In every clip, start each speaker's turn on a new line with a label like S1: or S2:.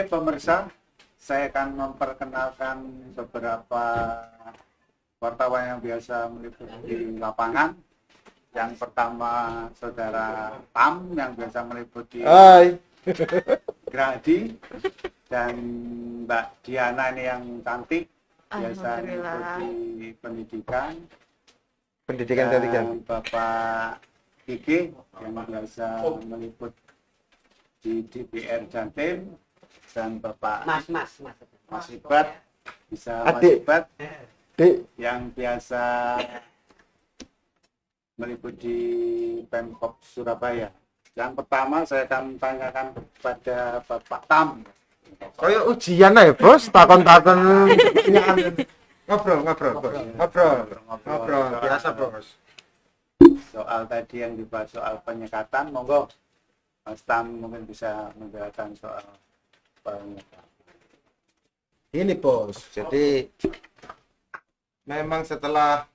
S1: Oke, pemirsa, saya akan memperkenalkan beberapa wartawan yang biasa meliput di lapangan. Yang pertama, Saudara Tam yang biasa meliput di
S2: Hai.
S1: Gradi, dan Mbak Diana ini yang cantik, biasa meliput
S3: Alhamdulillah.
S1: di pendidikan.
S2: Pendidikan
S1: Dan
S2: cantik-cantik.
S1: Bapak Kiki yang biasa meliput di DPR Jatim, dan Bapak Mas Ibat, bisa Mas
S2: Adik.
S1: Ibat
S2: Dik,
S1: yang biasa meliput di Pemkop Surabaya. Yang pertama saya akan tanyakan kepada Bapak Tam.
S2: kayak ujian aja bos, takon-takon pertanyaan. Ngobrol, biasa bos.
S1: Soal tadi yang dibahas soal penyekatan, monggo Mas Tam mungkin bisa menjelaskan soal penyekatan.
S2: Ini bos, jadi memang setelah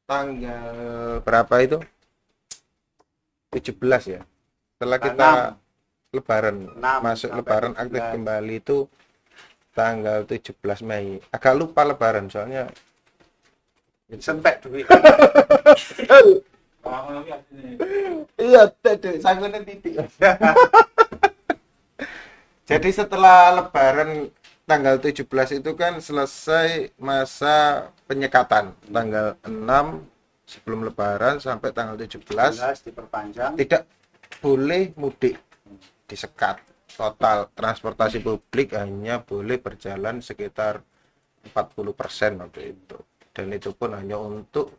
S2: tanggal berapa itu? 17 ya. Setelah kita lebaran,
S1: 6
S2: masuk
S1: sampai
S2: lebaran
S1: 17.
S2: aktif kembali itu tanggal 17 Mei. Agak lupa lebaran soalnya
S1: Sentek duit.
S2: iya, tadi sanggulnya titik. Jadi setelah lebaran tanggal 17 itu kan selesai masa penyekatan. Tanggal 6 sebelum lebaran sampai tanggal 17
S1: Diperpanjang.
S2: tidak boleh mudik, disekat total. Transportasi publik hanya boleh berjalan sekitar 40% waktu itu, dan itu pun hanya untuk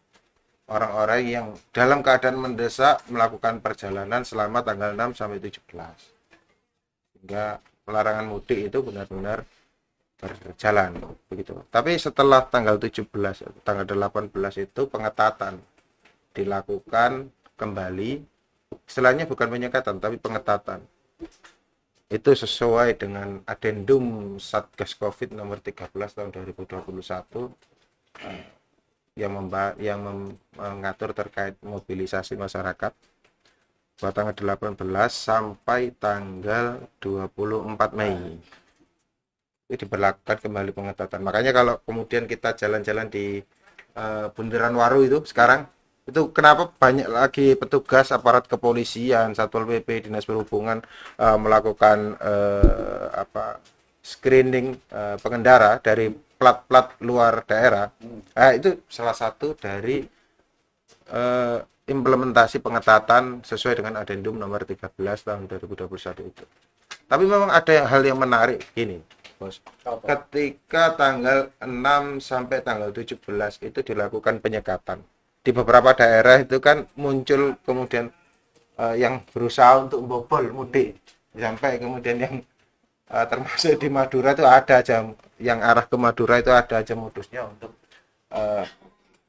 S2: orang-orang yang dalam keadaan mendesak melakukan perjalanan selama tanggal 6 sampai 17, sehingga pelarangan mudik itu benar-benar berjalan begitu. Tapi setelah tanggal 17, tanggal 18 itu pengetatan dilakukan kembali. Istilahnya bukan penyekatan tapi pengetatan. Itu sesuai dengan adendum Satgas Covid nomor 13 tahun 2021 yang mengatur terkait mobilisasi masyarakat pada tanggal 18 sampai tanggal 24 Mei. Ini diberlakukan kembali pengetatan. Makanya kalau kemudian kita jalan-jalan di Bundaran Waru itu sekarang, itu kenapa banyak lagi petugas aparat kepolisian, Satpol PP, Dinas Perhubungan melakukan screening pengendara dari plat-plat luar daerah. Itu salah satu dari implementasi pengetatan sesuai dengan adendum nomor 13 tahun 2021 itu. Tapi memang ada hal yang menarik gini, bos. Ketika tanggal 6 sampai tanggal 17 itu dilakukan penyekatan. Di beberapa daerah itu kan muncul kemudian yang berusaha untuk membobol mudik. Sampai kemudian yang termasuk di Madura itu ada aja, yang arah ke Madura itu ada aja modusnya untuk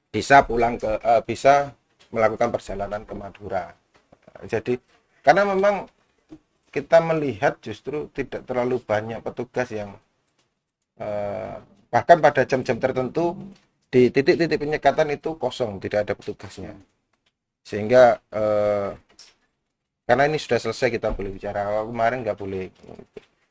S2: bisa pulang ke bisa melakukan perjalanan ke Madura. Jadi karena memang kita melihat justru tidak terlalu banyak petugas yang bahkan pada jam-jam tertentu di titik-titik penyekatan itu kosong, tidak ada petugasnya. Sehingga karena ini sudah selesai kita boleh bicara, kemarin nggak boleh.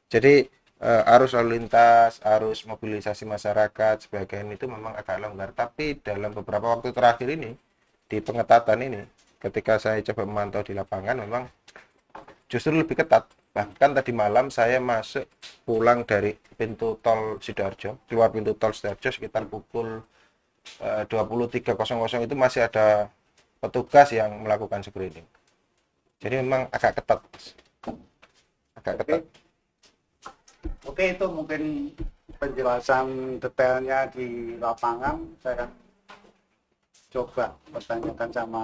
S2: Jadi arus lalu lintas, arus mobilisasi masyarakat sebagian itu memang agak longgar. Tapi dalam beberapa waktu terakhir ini, di pengetatan ini, ketika saya coba memantau di lapangan, memang justru lebih ketat. Bahkan tadi malam saya masuk pulang dari pintu tol Sidoarjo, keluar pintu tol Sidoarjo sekitar pukul 23.00 itu masih ada petugas yang melakukan screening. Jadi memang agak ketat.
S1: Oke, itu mungkin penjelasan detailnya di lapangan. Saya akan coba pertanyakan sama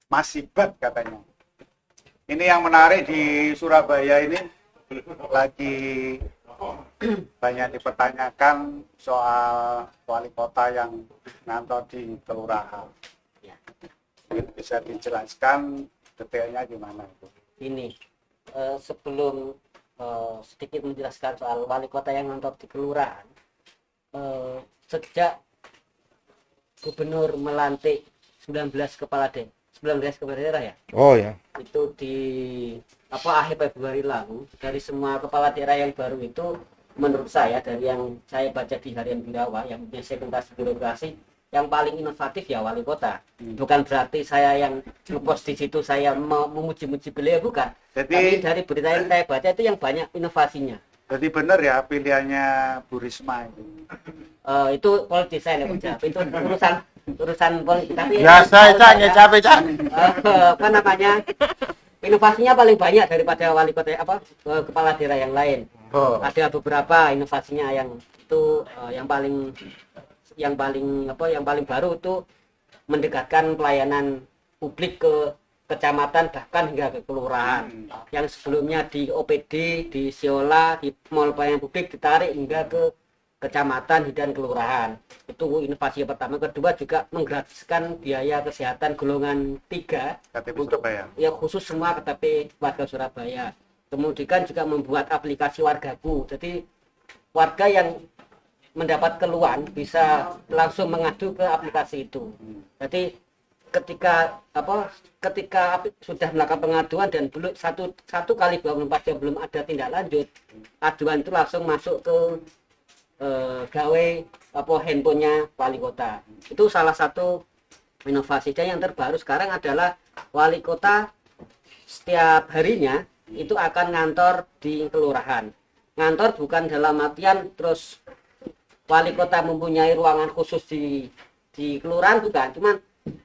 S1: Mas Ibat katanya. Ini yang menarik di Surabaya ini lagi banyak dipertanyakan soal wali kota yang ngantor di kelurahan. Bisa dijelaskan detailnya gimana itu?
S4: Ini sebelum sedikit menjelaskan soal wali kota yang ngantor di kelurahan, sejak gubernur melantik 19 kepala 19 kepala daerah ya.
S2: Oh ya.
S4: Itu di akhir Februari lalu, dari semua kepala daerah yang baru itu, menurut saya dari yang saya baca di Harian Birawa yang punya segmentasi birokrasi, yang paling inovatif ya wali kota. Bukan berarti saya yang ngepost di situ saya mau memuji-muji beliau, bukan. Tapi dari berita yang saya baca itu yang banyak inovasinya.
S1: Jadi benar ya pilihannya Bu Risma itu.
S4: Itu politik saya yang jawab. Itu urusan politik. Tapi
S2: Biasa Cak, capek Cak.
S4: apa namanya? Inovasinya paling banyak daripada wali kota kepala daerah yang lain.
S2: Oh.
S4: Ada beberapa inovasinya yang itu yang paling baru itu mendekatkan pelayanan publik ke kecamatan bahkan hingga ke kelurahan. Yang sebelumnya di OPD, di Siola, di mall pelayanan publik ditarik hingga ke kecamatan dan kelurahan. Itu inovasi yang pertama. Kedua juga menggratiskan biaya kesehatan golongan 3
S1: KTP
S4: untuk
S1: Surabaya.
S4: ya khusus semua KTP warga Surabaya. Kemudian juga membuat aplikasi Wargaku. Jadi warga yang mendapat keluhan bisa langsung mengadu ke aplikasi itu. Jadi ketika sudah melakukan pengaduan dan belum satu kali 24 jam belum ada tindak lanjut, aduan itu langsung masuk ke gawe handphonenya wali kota. Itu salah satu inovasi. Dan yang terbaru sekarang adalah wali kota setiap harinya itu akan ngantor di kelurahan. Ngantor bukan dalam artian terus wali kota mempunyai ruangan khusus di kelurahan, bukan. Cuman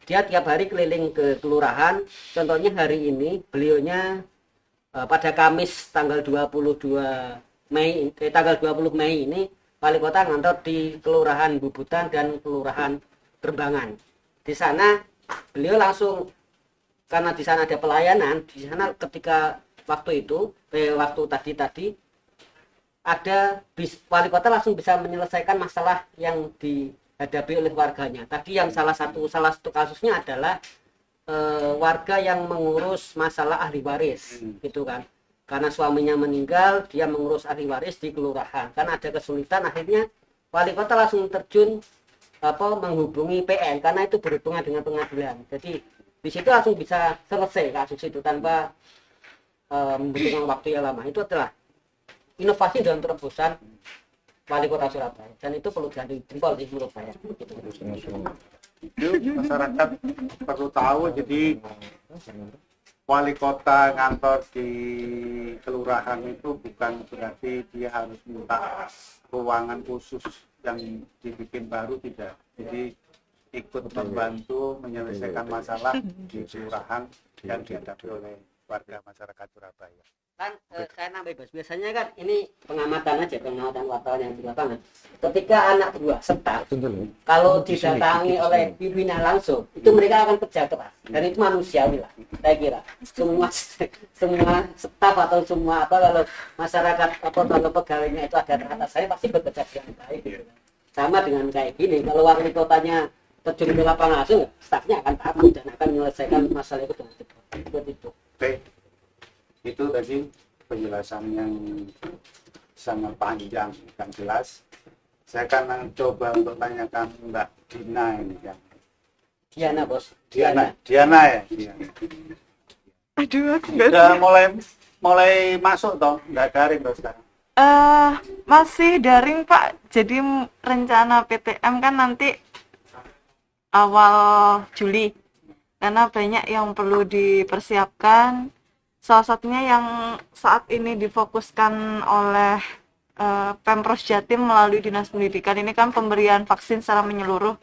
S4: dia tiap hari keliling ke kelurahan. Contohnya hari ini beliaunya pada Kamis tanggal 20 Mei ini wali kota ngantor di kelurahan Bubutan dan kelurahan Kerbangan. Di sana beliau langsung, karena di sana ada pelayanan, di sana ketika waktu tadi ada wali kota langsung bisa menyelesaikan masalah yang dihadapi oleh warganya. Tadi yang salah satu kasusnya adalah warga yang mengurus masalah ahli waris, gitu kan. Karena suaminya meninggal, dia mengurus ahli waris di kelurahan. Kan ada kesulitan, akhirnya wali kota langsung terjun menghubungi PN karena itu berhubungan dengan pengadilan. Jadi di situ langsung bisa selesai kasus itu tanpa membutuhkan waktu yang lama. Itu adalah inovasi dalam terobosan wali kota Surabaya, dan itu perlu jempol di menurut saya.
S1: Itu masyarakat perlu tahu. Jadi wali kota ngantor di kelurahan itu bukan berarti dia harus minta ruangan khusus yang dibikin baru, tidak. Jadi ikut membantu menyelesaikan masalah di kelurahan yang dihadapi oleh warga masyarakat Surabaya.
S4: Kan saya nambah bebas. Biasanya kan ini pengamatan wartawan yang di lapangan. Ketika anak buah staff kalau didatangi oleh pimpinan langsung, itu mereka akan kerja keras. Dan itu manusiawi lah, saya kira. Semua staff atau semua kalau masyarakat kalau pegawainya itu ada atas saya pasti bekerja dengan baik. Gitu. Sama dengan kayak gini, kalau wali kotanya terjun ke lapangan langsung, stafnya akan takut dan akan menyelesaikan masalah itu dengan cepat. Seperti itu.
S1: Baik. Itu tadi penjelasan yang sangat panjang dan jelas. Saya akan coba untuk tanyakan Mbak Dina ini kan.
S4: Diana, Bos.
S1: Diana ya. Diana.
S3: Aduh, aku nggak
S1: Udah mulai masuk toh, nggak daring toh sekarang.
S3: masih daring Pak. Jadi rencana PTM kan nanti awal Juli. Karena banyak yang perlu dipersiapkan. Salah satunya yang saat ini difokuskan oleh Pemprov Jatim melalui Dinas Pendidikan ini kan pemberian vaksin secara menyeluruh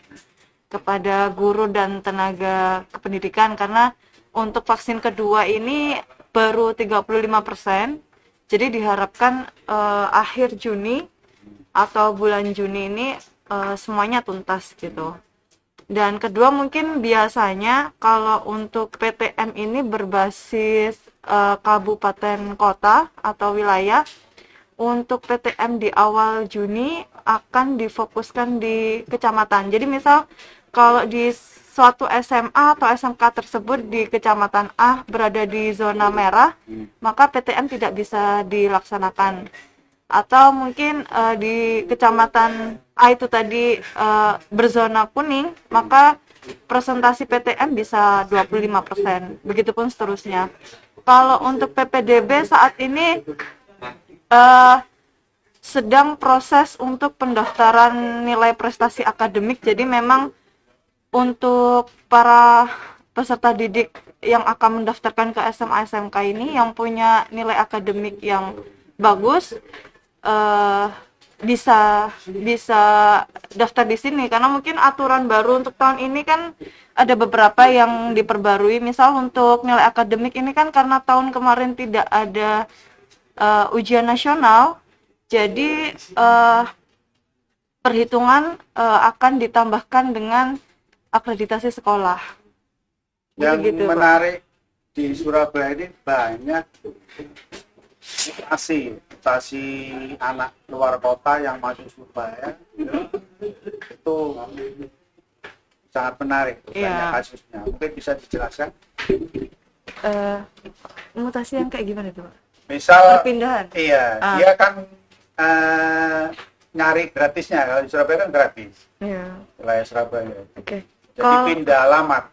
S3: kepada guru dan tenaga kependidikan, karena untuk vaksin kedua ini baru 35%. Jadi diharapkan akhir Juni atau bulan Juni ini semuanya tuntas gitu. Dan kedua, mungkin biasanya kalau untuk PTM ini berbasis kabupaten kota atau wilayah, untuk PTM di awal Juni akan difokuskan di kecamatan. Jadi misal kalau di suatu SMA atau SMK tersebut di kecamatan A berada di zona merah, maka PTM tidak bisa dilaksanakan. Atau mungkin di kecamatan A itu tadi berzona kuning, maka presentasi PTM bisa 25%, begitupun seterusnya. Kalau untuk PPDB saat ini sedang proses untuk pendaftaran nilai prestasi akademik, jadi memang untuk para peserta didik yang akan mendaftarkan ke SMA SMK ini yang punya nilai akademik yang bagus bisa daftar di sini, karena mungkin aturan baru untuk tahun ini kan ada beberapa yang diperbarui. Misal untuk nilai akademik ini kan karena tahun kemarin tidak ada ujian nasional, jadi perhitungan akan ditambahkan dengan akreditasi sekolah.
S1: Yang
S3: Begitu, Pak.
S1: menarik di Surabaya ini banyak mutasi anak luar kota yang masuk Surabaya, itu sangat menarik, banyak
S3: Iya.
S1: kasusnya. Mungkin bisa dijelaskan.
S3: Mutasi yang kayak gimana tuh, Pak?
S1: Misal,
S3: Perpindahan.
S1: iya,
S3: Ah.
S1: dia kan nyari gratisnya. Kalau di Surabaya kan gratis,
S3: Iya.
S1: wilayah Surabaya.
S3: Oke.
S1: Jadi
S3: Kalau-
S1: pindah alamat.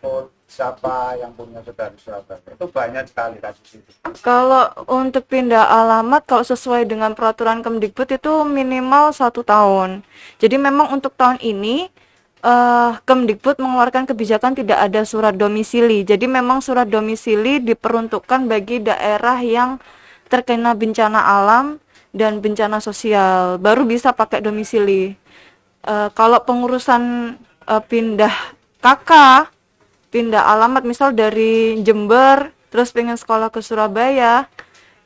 S1: Oh, siapa yang punya saudara di Surabaya? Itu banyak sekali kasus itu.
S3: Kalau untuk pindah alamat, kalau sesuai dengan peraturan Kemdikbud itu minimal 1 tahun. Jadi memang untuk tahun ini Kemdikbud mengeluarkan kebijakan tidak ada surat domisili. Jadi memang surat domisili diperuntukkan bagi daerah yang terkena bencana alam dan bencana sosial, baru bisa pakai domisili. Kalau pengurusan pindah KK, pindah alamat misal dari Jember terus pengen sekolah ke Surabaya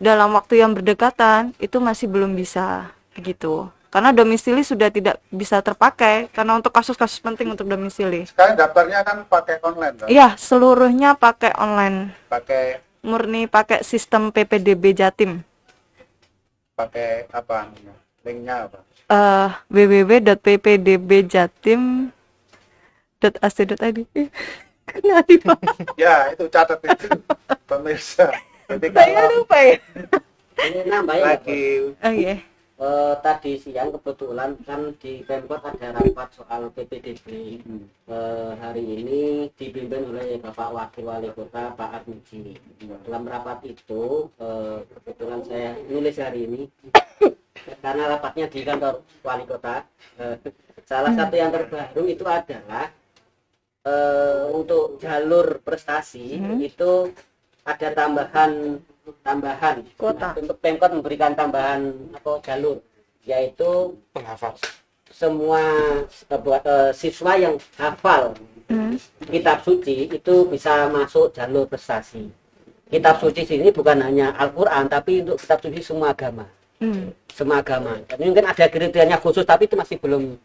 S3: dalam waktu yang berdekatan, itu masih belum bisa begitu, karena domisili sudah tidak bisa terpakai karena untuk kasus-kasus penting untuk domisili.
S1: Sekarang daftarnya kan pakai online, kan?
S3: Iya, seluruhnya pakai online,
S1: Pakai
S3: murni pakai sistem PPDB Jatim.
S1: apa? Linknya apa?
S3: www.ppdbjatim.ac.id. Kena di Pak.
S1: Ya, itu catat itu pemirsa. Jadi
S3: Saya
S1: kalau
S3: lupa ya.
S4: Ini nambahin ya,
S1: lagi
S3: Oh iya.
S4: tadi siang kebetulan kan di Pemkot ada rapat soal PPDB. Hari ini dipimpin oleh Bapak Wakil Wali Kota Pak Armuji. Dalam rapat itu kebetulan saya nulis hari ini karena rapatnya di kantor Wali Kota. Salah satu yang terbaru itu adalah untuk jalur prestasi itu ada tambahan
S3: Kuota.
S4: untuk Pemkot memberikan tambahan jalur, yaitu
S2: Penghafal.
S4: semua siswa yang hafal kitab suci itu bisa masuk jalur prestasi. Kitab suci sini bukan hanya Al-Quran, tapi untuk kitab suci semua agama. Semua agama. Dan mungkin ada kriterianya khusus, tapi itu masih belum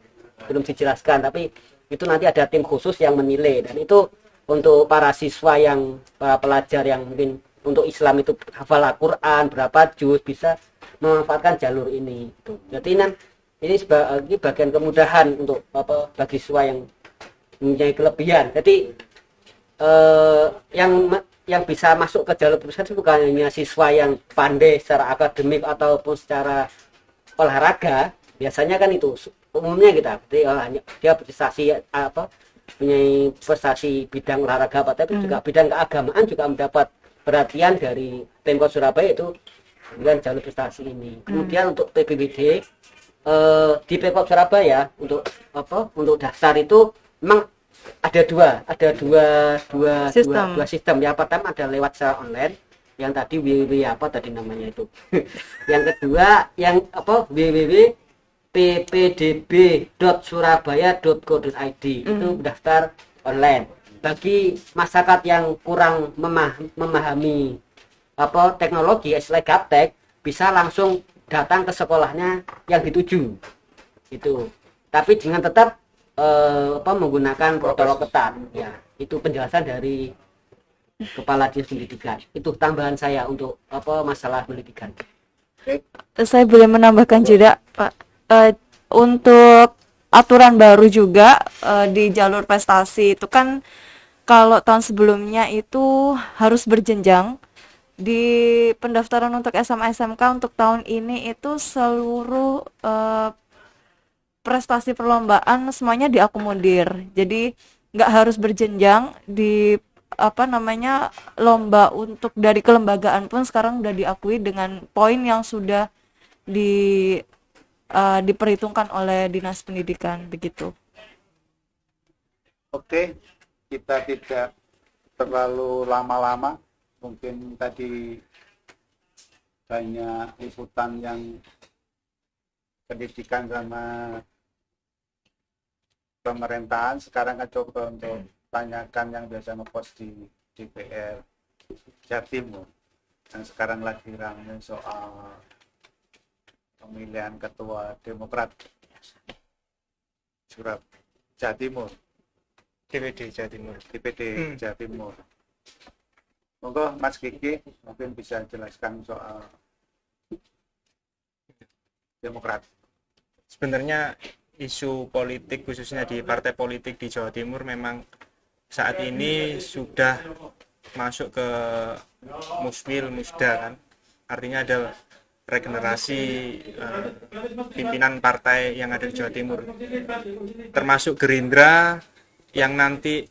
S4: dijelaskan. Tapi itu nanti ada tim khusus yang menilai, dan itu untuk para siswa para pelajar yang mungkin untuk Islam itu hafal Al-Quran berapa juz bisa memanfaatkan jalur ini. Jadi ini sebagai bagian kemudahan untuk bagi siswa yang mempunyai kelebihan. Jadi yang bisa masuk ke jalur prestasi bukan hanya siswa yang pandai secara akademik ataupun secara olahraga. Biasanya kan itu umumnya kita dia prestasi punya prestasi bidang olahraga, tapi juga bidang keagamaan juga mendapat perhatian dari Pemkot Surabaya itu dengan jalur prestasi ini. Kemudian untuk PPBD di Pemkot Surabaya untuk daftar itu memang ada dua sistem. Yang pertama ada lewat secara online, yang tadi www namanya itu. Yang kedua yang www.ppdb.surabaya.go.id itu daftar online. Bagi masyarakat yang kurang memahami teknologi, istilah gaptek, bisa langsung datang ke sekolahnya yang dituju itu, tapi dengan tetap menggunakan protokol ketat. Ya, itu penjelasan dari Kepala Dinas Pendidikan. Itu tambahan saya untuk masalah pendidikan.
S3: Saya boleh menambahkan juga, Pak. Untuk aturan baru juga di jalur prestasi itu kan kalau tahun sebelumnya itu harus berjenjang. Di pendaftaran untuk SMA SMK untuk tahun ini itu seluruh prestasi perlombaan semuanya diakomodir. Jadi nggak harus berjenjang di apa namanya lomba untuk dari kelembagaan pun sekarang udah diakui dengan poin yang sudah di diperhitungkan oleh Dinas Pendidikan begitu.
S1: Oke, kita tidak terlalu lama-lama. Mungkin tadi banyak liputan yang pendidikan sama pemerintahan. Sekarang kan coba untuk tanyakan yang biasa ngepost di DPR Jawa Timur. Yang sekarang lagi ramai soal pemilihan ketua Demokrat Jawa Timur.
S5: DPD Jawa Timur.
S1: DPD Jawa Timur. Monggo Mas Kiki mungkin bisa jelaskan soal Demokrat.
S5: Sebenarnya isu politik khususnya di partai politik di Jawa Timur memang saat ini sudah masuk ke musmil musda kan. Artinya ada regenerasi pimpinan partai yang ada di Jawa Timur. Termasuk Gerindra yang nanti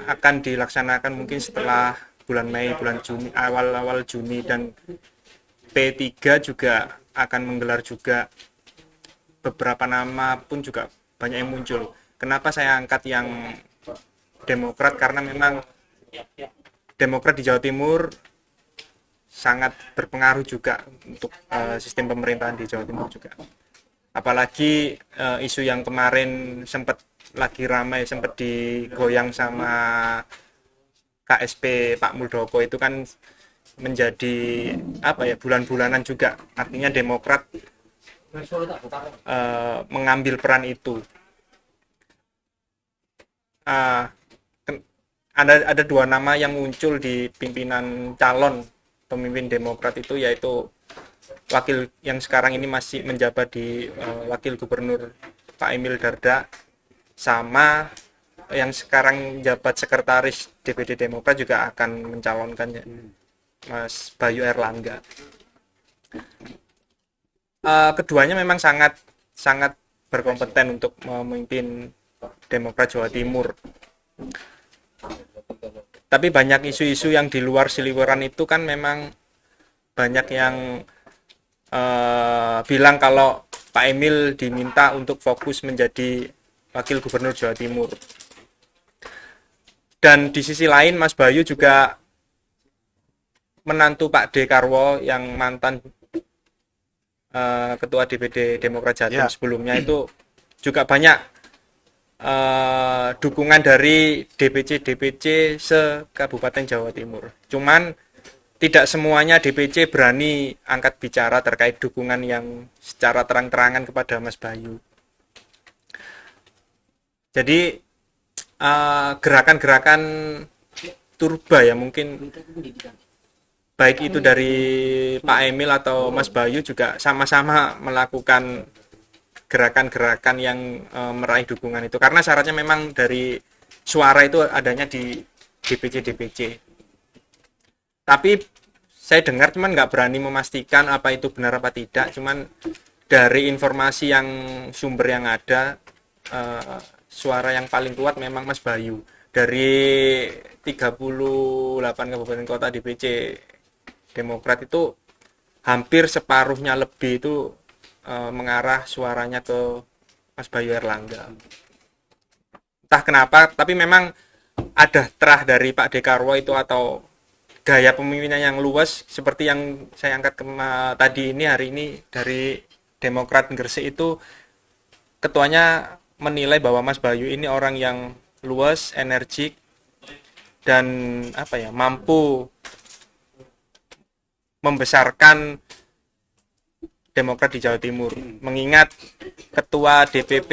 S5: akan dilaksanakan mungkin setelah bulan Mei, bulan Juni, awal-awal Juni, dan P3 juga akan menggelar juga. Beberapa nama pun juga banyak yang muncul. Kenapa saya angkat yang Demokrat? Karena memang Demokrat di Jawa Timur sangat berpengaruh juga untuk sistem pemerintahan di Jawa Timur juga. Apalagi isu yang kemarin sempat lagi ramai, sempat digoyang sama KSP Pak Muldoko itu kan menjadi apa ya, bulan-bulanan juga. Artinya Demokrat mengambil peran itu. Ada dua nama yang muncul di pimpinan calon pemimpin Demokrat itu, yaitu wakil yang sekarang ini masih menjabat di wakil gubernur Pak Emil Dardak, sama yang sekarang jabat sekretaris DPD Demokrat juga akan mencalonkan Mas Bayu Erlangga. Keduanya memang sangat berkompeten untuk memimpin Demokrat Jawa Timur. Tapi banyak isu-isu yang di luar seliweran itu kan memang banyak yang bilang kalau Pak Emil diminta untuk fokus menjadi wakil gubernur Jawa Timur. Dan di sisi lain Mas Bayu juga menantu Pak Dekarwo yang mantan ketua DPD Demokrat Jatim sebelumnya itu juga banyak dukungan dari DPC se-Kabupaten Jawa Timur. Cuman tidak semuanya DPC berani angkat bicara terkait dukungan yang secara terang-terangan kepada Mas Bayu. Jadi gerakan-gerakan turba ya mungkin baik itu dari Pak Emil atau Mas Bayu juga sama-sama melakukan gerakan-gerakan yang meraih dukungan itu, karena syaratnya memang dari suara itu adanya di DPC. Tapi saya dengar cuman nggak berani memastikan apa itu benar apa tidak, cuman dari informasi yang sumber yang ada suara yang paling kuat memang Mas Bayu. Dari 38 kabupaten kota DPC Demokrat itu hampir separuhnya lebih itu mengarah suaranya ke Mas Bayu Erlangga. Entah kenapa, tapi memang ada terah dari Pak Dekarwo itu atau gaya pemimpinnya yang luas seperti yang saya angkat tadi ini, hari ini dari Demokrat Gresik itu ketuanya menilai bahwa Mas Bayu ini orang yang luas, energik, dan mampu membesarkan Demokrat di Jawa Timur. Mengingat ketua DPP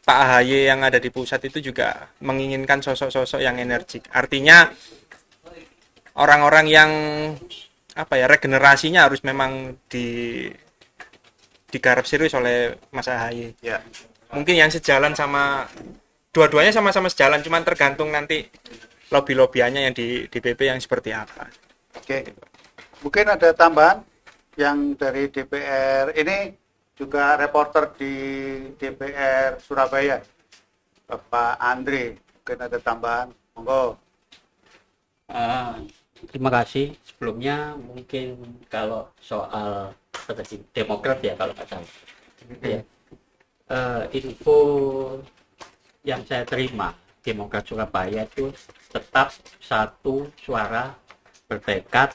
S5: Pak AHY yang ada di pusat itu juga menginginkan sosok-sosok yang energik. Artinya orang-orang yang regenerasinya harus memang digarap serius oleh Mas AHY.
S1: Ya.
S5: Mungkin yang sejalan sama dua-duanya sama-sama sejalan, cuman tergantung nanti lobby-lobbyannya yang di DPP yang seperti apa.
S1: Oke. Mungkin ada tambahan yang dari DPR ini juga reporter di DPR Surabaya. Bapak Andre, mungkin ada tambahan, monggo.
S6: Terima kasih. Sebelumnya mungkin kalau soal strategi Demokrat ya kalau nggak salah. Ya. Info yang saya terima Demokrat Surabaya itu tetap satu suara bertekad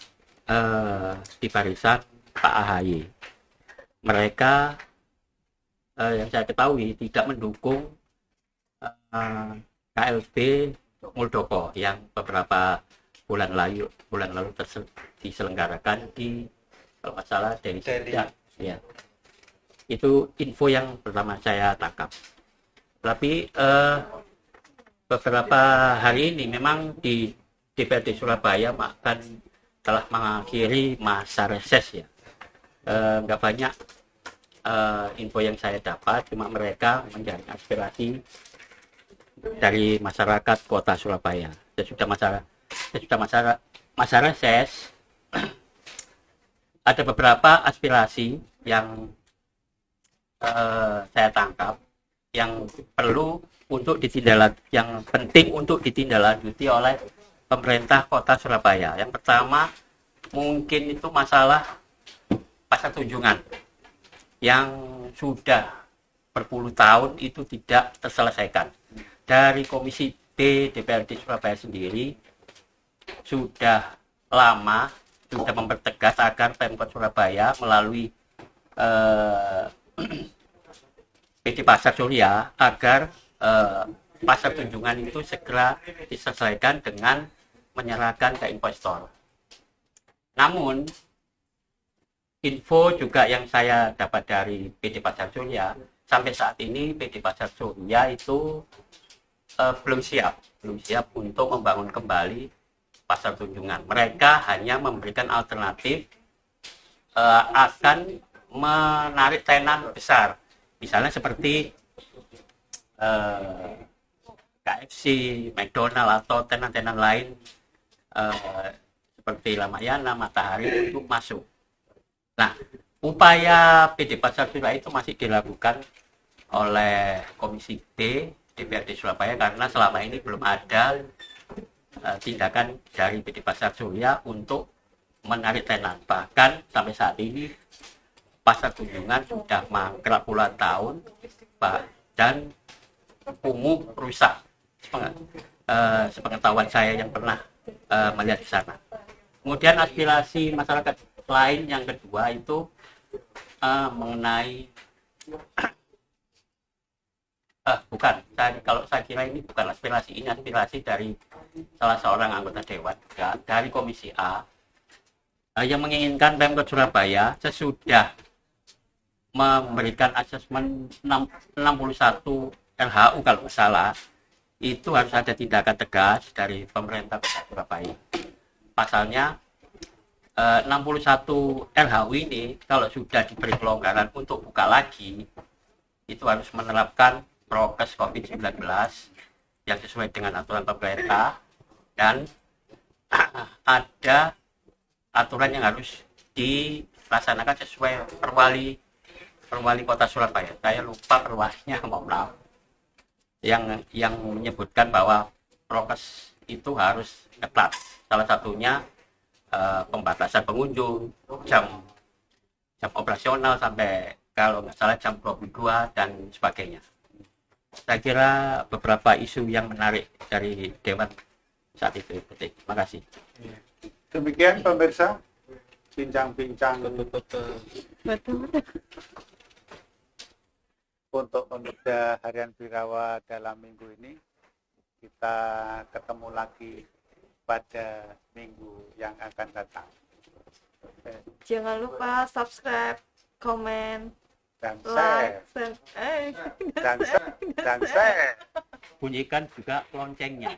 S6: di barisan Pak AHY. Mereka yang saya ketahui tidak mendukung KLB Muldoko yang beberapa bulan lalu diselenggarakan di kalau nggak salah dari Jeddah. Ya. Itu info yang pertama saya tangkap. Tapi beberapa hari ini memang di DPRD Surabaya telah mengakhiri masa reses ya. Nggak banyak info yang saya dapat, cuma mereka mencari aspirasi dari masyarakat kota Surabaya. Sesudah masa reses ada beberapa aspirasi yang saya tangkap yang penting untuk ditindaklanjuti oleh pemerintah kota Surabaya. Yang pertama mungkin itu masalah pasar Tunjungan yang sudah berpuluh tahun itu tidak terselesaikan. Dari Komisi B DPRD Surabaya sendiri sudah lama sudah mempertegas agar Pemkot Surabaya melalui PT Pasar Surya agar pasar Tunjungan itu segera diselesaikan dengan menyerahkan ke investor. Namun info juga yang saya dapat dari PT Pasar Surya, sampai saat ini PT Pasar Surya itu belum siap untuk membangun kembali pasar Tunjungan. Mereka hanya memberikan alternatif akan menarik tenan besar, misalnya seperti KFC, McDonald atau tenan-tenan lain seperti Ramayana, Matahari untuk masuk. Nah, upaya PD Pasar Surya itu masih dilakukan oleh Komisi D DPRD Surabaya karena selama ini belum ada tindakan dari PD Pasar Surya untuk menarik tenan. Bahkan sampai saat ini pasar Tunjungan sudah mangkrak puluhan tahun dan kumuh rusak. Sepengetahuan saya yang pernah melihat di sana. Kemudian aspirasi masyarakat lain yang kedua itu mengenai kalau saya kira ini bukan aspirasi, ini aspirasi dari salah seorang anggota dewan dari Komisi A yang menginginkan Pemkot Surabaya sesudah memberikan asesmen 61 LHU kalau nggak salah, itu harus ada tindakan tegas dari pemerintah Kota Surabaya. Pasalnya 61 LHU ini kalau sudah diberi kelonggaran untuk buka lagi, itu harus menerapkan prokes COVID-19 yang sesuai dengan aturan pemerintah dan ada aturan yang harus dilaksanakan sesuai perwali Kota Surabaya. Saya lupa perwalinya, mohon maaf. Yang menyebutkan bahwa prokes itu harus ketat. Salah satunya pembatasan pengunjung, jam operasional sampai kalau nggak salah jam 22 dan sebagainya. Saya kira beberapa isu yang menarik dari Dewan saat itu. Terima kasih.
S1: Demikian pemirsa, bincang-bincang untuk pemuda harian Birawa dalam minggu ini. Kita ketemu lagi pada minggu yang akan datang.
S3: Jangan lupa subscribe, komen,
S1: Dan
S3: like,
S1: dan share.
S6: Bunyikan juga loncengnya.